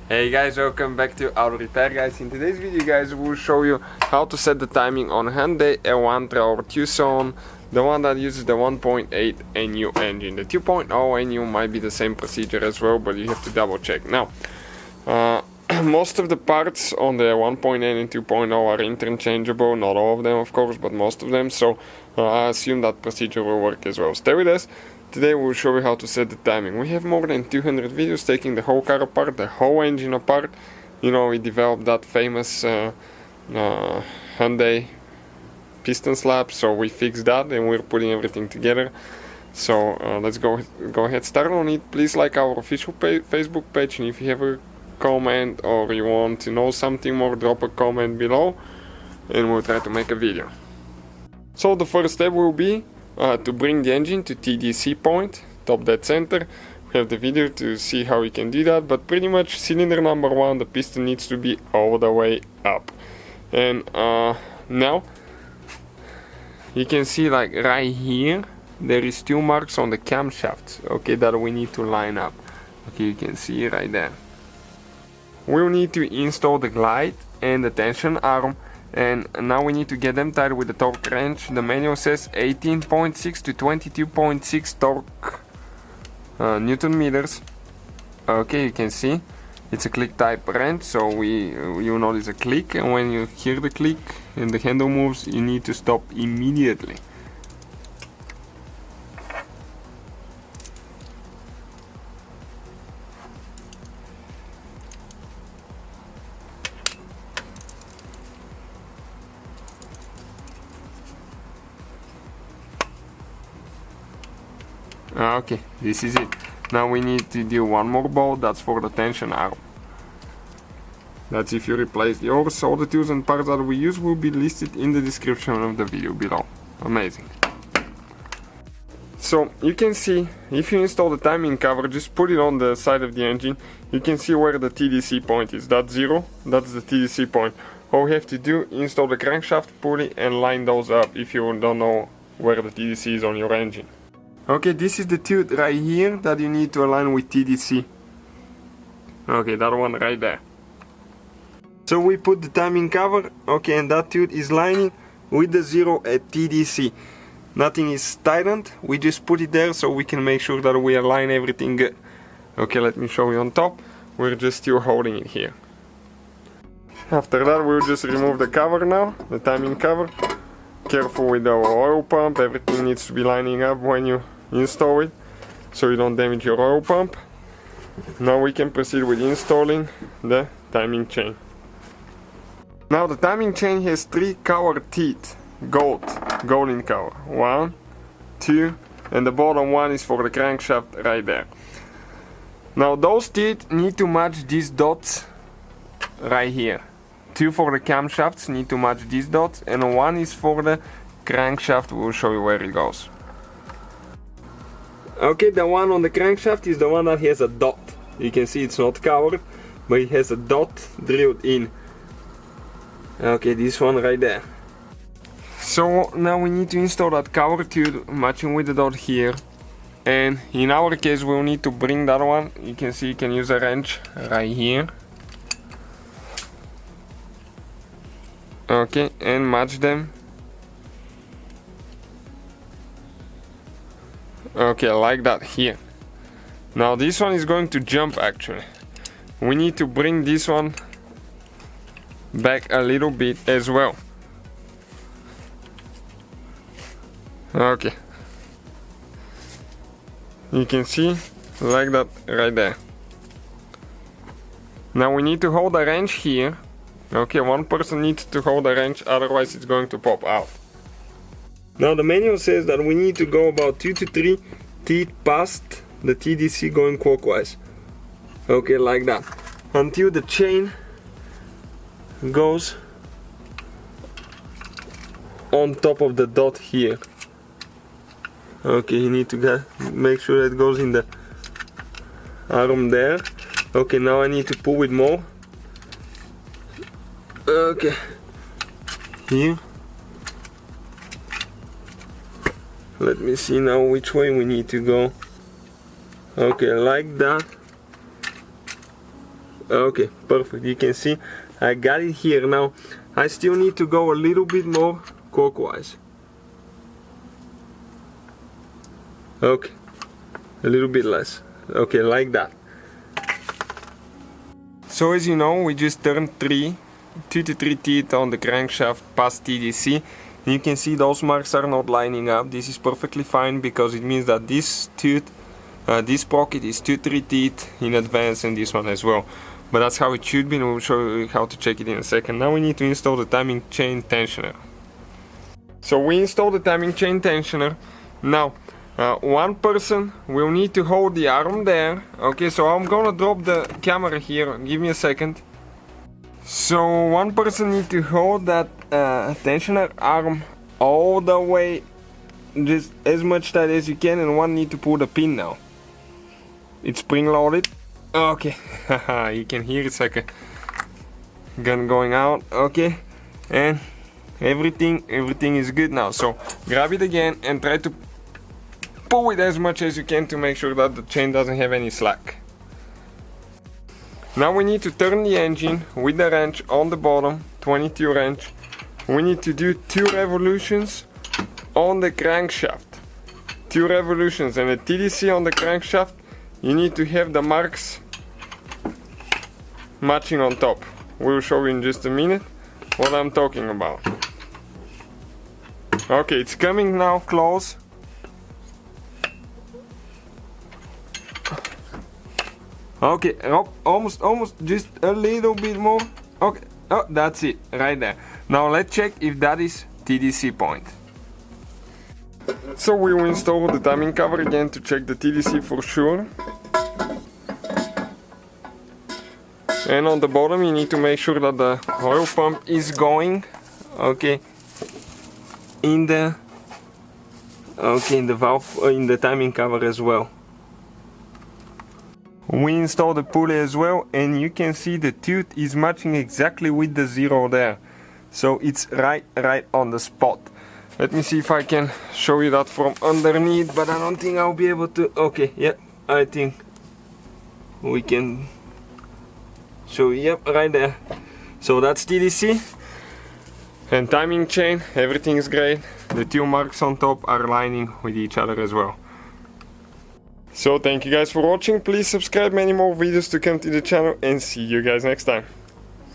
Hey guys, welcome back to Auto Repair guys. In today's video guys, we'll show you how to set the timing on Hyundai Elantra Tucson, the one that uses the 1.8 NU engine. The 2.0 NU might be the same procedure as well, but you have to double check. Now, most of the parts on the 1.8 and 2.0 are interchangeable, not all of them of course, but most of them, so I assume that procedure will work as well. Stay with us. Today we'll show you how to set the timing. We have more than 200 videos taking the whole car apart, the whole engine apart. You know, we developed that famous Hyundai piston slab, so we fixed that and we're putting everything together. So let's go ahead, start on it. Please like our official Facebook page, and if you have a comment or you want to know something more, drop a comment below and we'll try to make a video. So the first step will be to bring the engine to TDC point, top dead center. We have the video to see how we can do that, but pretty much cylinder number 1, the piston needs to be all the way up. And now you can see, like right here, there is 2 marks on the camshafts, okay, that we need to line up. Okay, you can see right there. We'll need to install the glide and the tension arm, and now we need to get them tied with the torque wrench. The manual says 18.6 to 22.6 torque Newton meters. Okay, you can see it's a click type wrench, so you notice a click, and when you hear the click and the handle moves, you need to stop immediately. Okay, this is it. Now we need to do one more bolt, that's for the tension arm. That's if you replace yours. All the tools and parts that we use will be listed in the description of the video below. Amazing. So you can see, if you install the timing cover, just put it on the side of the engine. You can see where the TDC point is. That's 0, that's the TDC point. All we have to do, install the crankshaft pulley and line those up if you don't know where the TDC is on your engine. Okay, this is the tooth right here that you need to align with TDC. Okay, that one right there. So we put the timing cover, okay, and that tooth is lining with the 0 at TDC. Nothing is tightened, we just put it there so we can make sure that we align everything good. Okay, let me show you on top. We're just still holding it here. After that, we'll just remove the cover now, the timing cover. Careful with the oil pump, everything needs to be lining up when you install it, so you don't damage your oil pump. Now we can proceed with installing the timing chain. Now the timing chain has 3 cover teeth, golden cover. 1, 2, and the bottom one is for the crankshaft right there. Now those teeth need to match these dots right here. 2 for the camshafts need to match these dots, and 1 is for the crankshaft. We'll show you where it goes. Okay, the one on the crankshaft is the one that has a dot. You can see it's not covered, but it has a dot drilled in. Okay, this one right there. So now we need to install that cover tube matching with the dot here, and in our case we'll need to bring that one. You can see you can use a wrench right here. Okay, and match them. Okay, like that here. Now this one is going to jump actually. We need to bring this one back a little bit as well. Okay. You can see, like that right there. Now we need to hold a wrench here. Okay, one person needs to hold a wrench, otherwise it's going to pop out. Now the manual says that we need to go about 2 to 3 teeth past the TDC going clockwise. Okay, like that. Until the chain goes on top of the dot here. Okay, you need to make sure that it goes in the arm there. Okay, now I need to pull it more. Okay, here. Let me see now which way we need to go. Okay, like that. Okay, perfect. You can see I got it here. Now I still need to go a little bit more clockwise. Okay, a little bit less. Okay, like that. So as you know, we just turned 2 to 3 teeth on the crankshaft past TDC. And you can see those marks are not lining up. This is perfectly fine because it means that this tooth, this pocket is 2-3 teeth in advance, and this one as well. But that's how it should be, and we'll show you how to check it in a second. Now we need to install the timing chain tensioner. So we install the timing chain tensioner. Now one person will need to hold the arm there. Okay, so I'm gonna drop the camera here. Give me a second. So one person needs to hold that tensioner arm all the way, just as much tight as you can, and one need to pull the pin now. It's spring loaded. Okay, you can hear it's like a gun going out. Okay, and everything is good now. So grab it again and try to pull it as much as you can to make sure that the chain doesn't have any slack. Now we need to turn the engine with the wrench on the bottom, 22 wrench. We need to do 2 revolutions on the crankshaft. 2 revolutions, and the TDC on the crankshaft, you need to have the marks matching on top. We'll show you in just a minute what I'm talking about. Okay, it's coming now close. Okay, oh, almost, just a little bit more. Okay, oh, that's it, right there. Now let's check if that is TDC point. So we will install the timing cover again to check the TDC for sure. And on the bottom you need to make sure that the oil pump is going, okay, in the valve, in the timing cover as well. We installed the pulley as well, and you can see the tooth is matching exactly with the 0 there. So it's right on the spot. Let me see if I can show you that from underneath, but I don't think I'll be able to. Okay, yep, I think we can show you, yep, right there. So that's TDC. And timing chain, everything is great. The 2 marks on top are lining with each other as well. So thank you guys for watching. Please subscribe, many more videos to come to the channel, and see you guys next time.